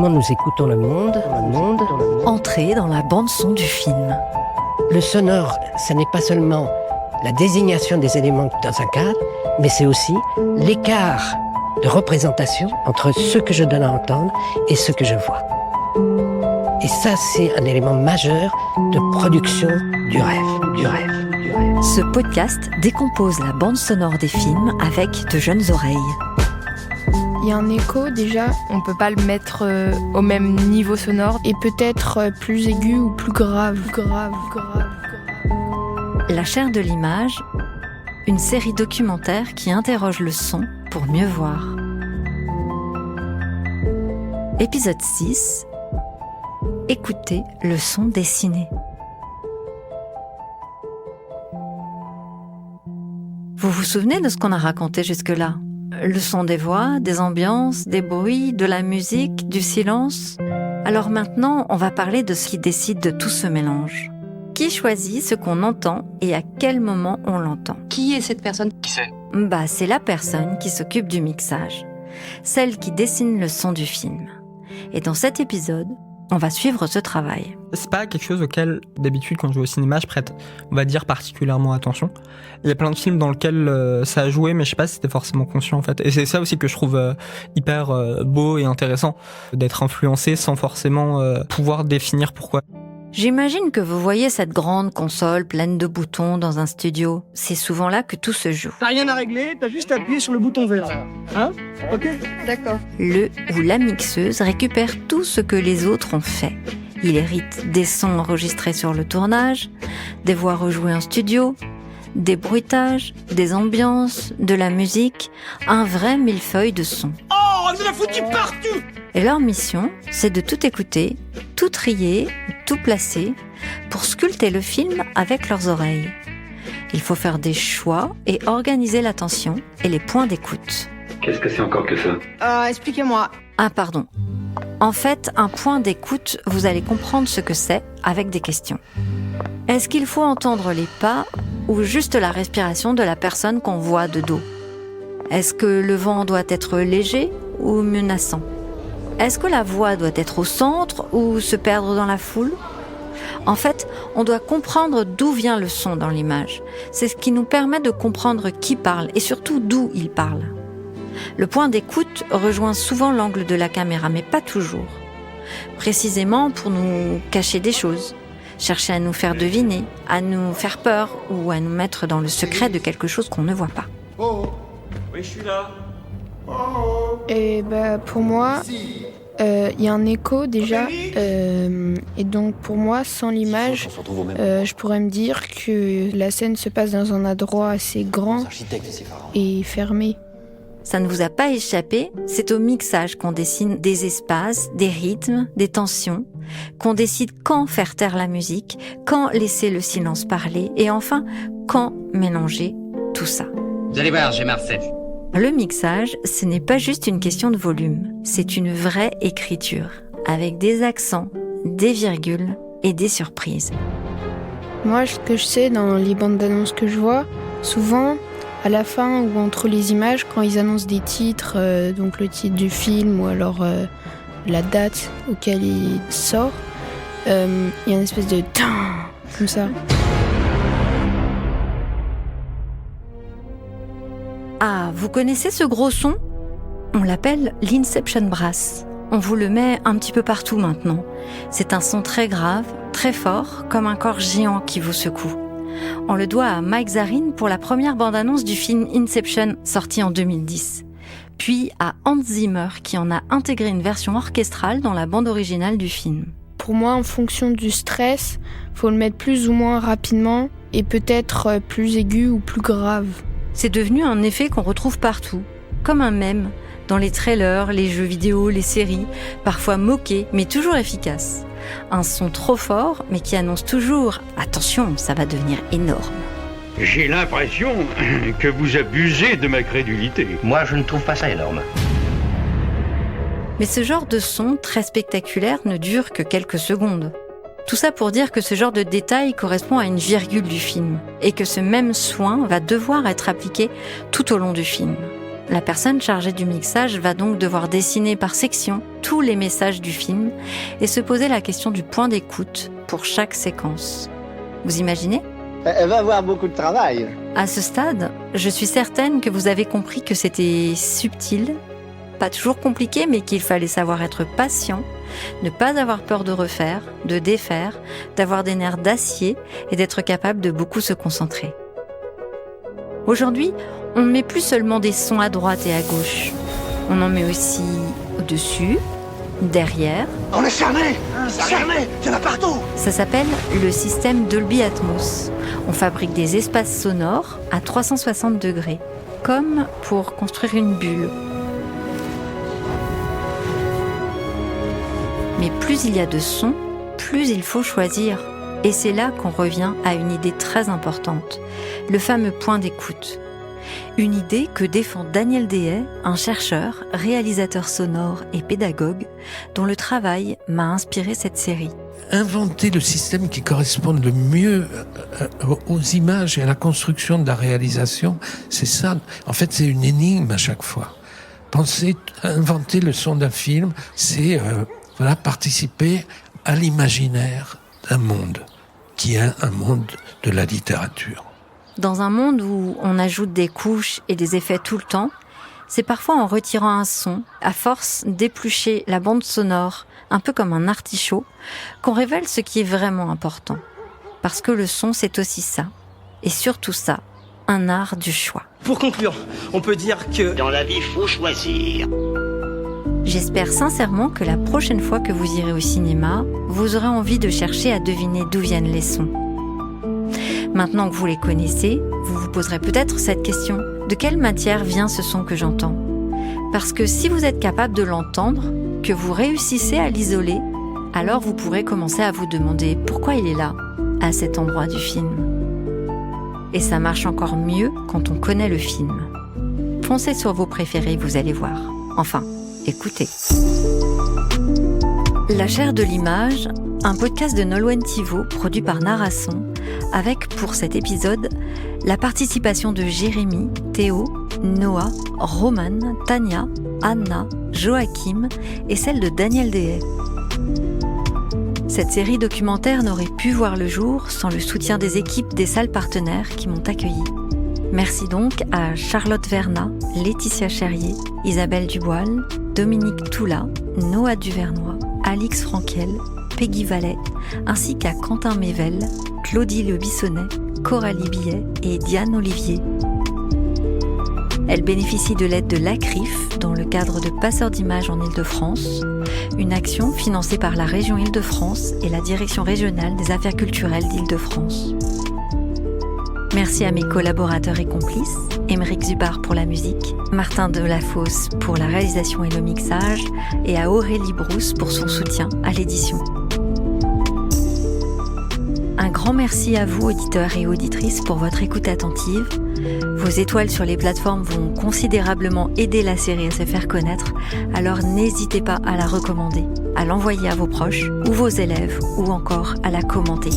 comment nous écoutons le monde. Entrer dans la bande-son du film. Le sonore, ce n'est pas seulement la désignation des éléments dans un cadre, mais c'est aussi l'écart de représentation entre ce que je donne à entendre et ce que je vois. Et ça, c'est un élément majeur de production du rêve. Ce podcast décompose la bande sonore des films avec de jeunes oreilles. Il y a un écho déjà, on peut pas le mettre au même niveau sonore et peut-être plus aigu ou plus grave. La chair de l'image, une série documentaire qui interroge le son pour mieux voir. Épisode 6. Écoutez le son dessiné. Vous vous souvenez de ce qu'on a raconté jusque-là ? Le son des voix, des ambiances, des bruits, de la musique, du silence. Alors maintenant, on va parler de ce qui décide de tout ce mélange. Qui choisit ce qu'on entend et à quel moment on l'entend ? Qui est cette personne ? Qui c'est ? C'est la personne qui s'occupe du mixage, celle qui dessine le son du film. Et dans cet épisode, on va suivre ce travail. C'est pas quelque chose auquel, d'habitude, quand je vais au cinéma, je prête, on va dire, particulièrement attention. Il y a plein de films dans lesquels ça a joué, mais je sais pas si c'était forcément conscient, en fait. Et c'est ça aussi que je trouve hyper beau et intéressant, d'être influencé sans forcément pouvoir définir pourquoi. J'imagine que vous voyez cette grande console pleine de boutons dans un studio. C'est souvent là que tout se joue. T'as rien à régler, t'as juste à appuyer sur le bouton vert. Hein ? Ok ? D'accord. Le ou la mixeuse récupère tout ce que les autres ont fait. Il hérite des sons enregistrés sur le tournage, des voix rejouées en studio, des bruitages, des ambiances, de la musique, un vrai millefeuille de sons. Oh, on nous l'a foutu partout ! Et leur mission, c'est de tout écouter, tout trier, tout placer, pour sculpter le film avec leurs oreilles. Il faut faire des choix et organiser l'attention et les points d'écoute. Qu'est-ce que c'est encore que ça ? Expliquez-moi. Pardon. En fait, un point d'écoute, vous allez comprendre ce que c'est avec des questions. Est-ce qu'il faut entendre les pas ou juste la respiration de la personne qu'on voit de dos ? Est-ce que le vent doit être léger ou menaçant ? Est-ce que la voix doit être au centre ou se perdre dans la foule ? En fait, on doit comprendre d'où vient le son dans l'image. C'est ce qui nous permet de comprendre qui parle et surtout d'où il parle. Le point d'écoute rejoint souvent l'angle de la caméra, mais pas toujours. Précisément pour nous cacher des choses, chercher à nous faire deviner, à nous faire peur ou à nous mettre dans le secret de quelque chose qu'on ne voit pas. Oui, je suis là. Et pour moi, il y a un écho déjà. Et donc pour moi, sans l'image, je pourrais me dire que la scène se passe dans un endroit assez grand et fermé. Ça ne vous a pas échappé, c'est au mixage qu'on dessine des espaces, des rythmes, des tensions, qu'on décide quand faire taire la musique, quand laisser le silence parler et enfin, quand mélanger tout ça. Vous allez voir, j'ai Marcel. Le mixage, ce n'est pas juste une question de volume, c'est une vraie écriture, avec des accents, des virgules et des surprises. Moi, ce que je sais dans les bandes d'annonces que je vois, souvent, à la fin ou entre les images, quand ils annoncent des titres, donc le titre du film ou alors la date auquel il sort, il y a une espèce de « comme ça. Vous connaissez ce gros son ? On l'appelle l'Inception Brass. On vous le met un petit peu partout maintenant. C'est un son très grave, très fort, comme un corps géant qui vous secoue. On le doit à Mike Zarin pour la première bande-annonce du film Inception, sorti en 2010. Puis à Hans Zimmer, qui en a intégré une version orchestrale dans la bande originale du film. Pour moi, en fonction du stress, faut le mettre plus ou moins rapidement et peut-être plus aigu ou plus grave. C'est devenu un effet qu'on retrouve partout, comme un mème, dans les trailers, les jeux vidéo, les séries, parfois moqué, mais toujours efficace. Un son trop fort, mais qui annonce toujours « Attention, ça va devenir énorme ». J'ai l'impression que vous abusez de ma crédulité. Moi, je ne trouve pas ça énorme. Mais ce genre de son très spectaculaire ne dure que quelques secondes. Tout ça pour dire que ce genre de détail correspond à une virgule du film et que ce même soin va devoir être appliqué tout au long du film. La personne chargée du mixage va donc devoir dessiner par section tous les messages du film et se poser la question du point d'écoute pour chaque séquence. Vous imaginez ? Elle va avoir beaucoup de travail. À ce stade, je suis certaine que vous avez compris que c'était subtil, pas toujours compliqué, mais qu'il fallait savoir être patient, ne pas avoir peur de refaire, de défaire, d'avoir des nerfs d'acier et d'être capable de beaucoup se concentrer. Aujourd'hui, on ne met plus seulement des sons à droite et à gauche. On en met aussi au-dessus, derrière. On est cerné, il y en a partout. Ça s'appelle le système Dolby Atmos. On fabrique des espaces sonores à 360 degrés, comme pour construire une bulle. Mais plus il y a de sons, plus il faut choisir. Et c'est là qu'on revient à une idée très importante, le fameux point d'écoute. Une idée que défend Daniel Dehaye, un chercheur, réalisateur sonore et pédagogue, dont le travail m'a inspiré cette série. Inventer le système qui corresponde le mieux aux images et à la construction de la réalisation, c'est ça. En fait, c'est une énigme à chaque fois. Inventer le son d'un film, c'est participer à l'imaginaire d'un monde, qui est un monde de la littérature. Dans un monde où on ajoute des couches et des effets tout le temps, c'est parfois en retirant un son, à force d'éplucher la bande sonore, un peu comme un artichaut, qu'on révèle ce qui est vraiment important. Parce que le son, c'est aussi ça. Et surtout ça, un art du choix. Pour conclure, on peut dire que... Dans la vie, il faut choisir. J'espère sincèrement que la prochaine fois que vous irez au cinéma, vous aurez envie de chercher à deviner d'où viennent les sons. Maintenant que vous les connaissez, vous vous poserez peut-être cette question. De quelle matière vient ce son que j'entends ? Parce que si vous êtes capable de l'entendre, que vous réussissez à l'isoler, alors vous pourrez commencer à vous demander pourquoi il est là, à cet endroit du film. Et ça marche encore mieux quand on connaît le film. Foncez sur vos préférés, vous allez voir. Enfin, écoutez. La chair de l'image, un podcast de Nolwenn Thivaud produit par Narasson, avec pour cet épisode la participation de Jérémy, Théo, Noah, Roman, Tania, Anna, Joachim et celle de Daniel Dehaye. Cette série documentaire n'aurait pu voir le jour sans le soutien des équipes des salles partenaires qui m'ont accueilli. Merci donc à Charlotte Vernat, Laetitia Cherrier, Isabelle Duboil, Dominique Toula, Noah Duvernois, Alix Frankel, Peggy Vallet, ainsi qu'à Quentin Mével, Claudie Le Bissonnet, Coralie Billet et Diane Olivier. Elle bénéficie de l'aide de l'ACRIF dans le cadre de Passeurs d'images en Île-de-France, une action financée par la région Île-de-France et la Direction régionale des affaires culturelles d'Île-de-France. Merci à mes collaborateurs et complices, Émeric Zubar pour la musique, Martin Delafosse pour la réalisation et le mixage, et à Aurélie Brousse pour son soutien à l'édition. Un grand merci à vous, auditeurs et auditrices, pour votre écoute attentive. Vos étoiles sur les plateformes vont considérablement aider la série à se faire connaître, alors n'hésitez pas à la recommander, à l'envoyer à vos proches ou vos élèves, ou encore à la commenter.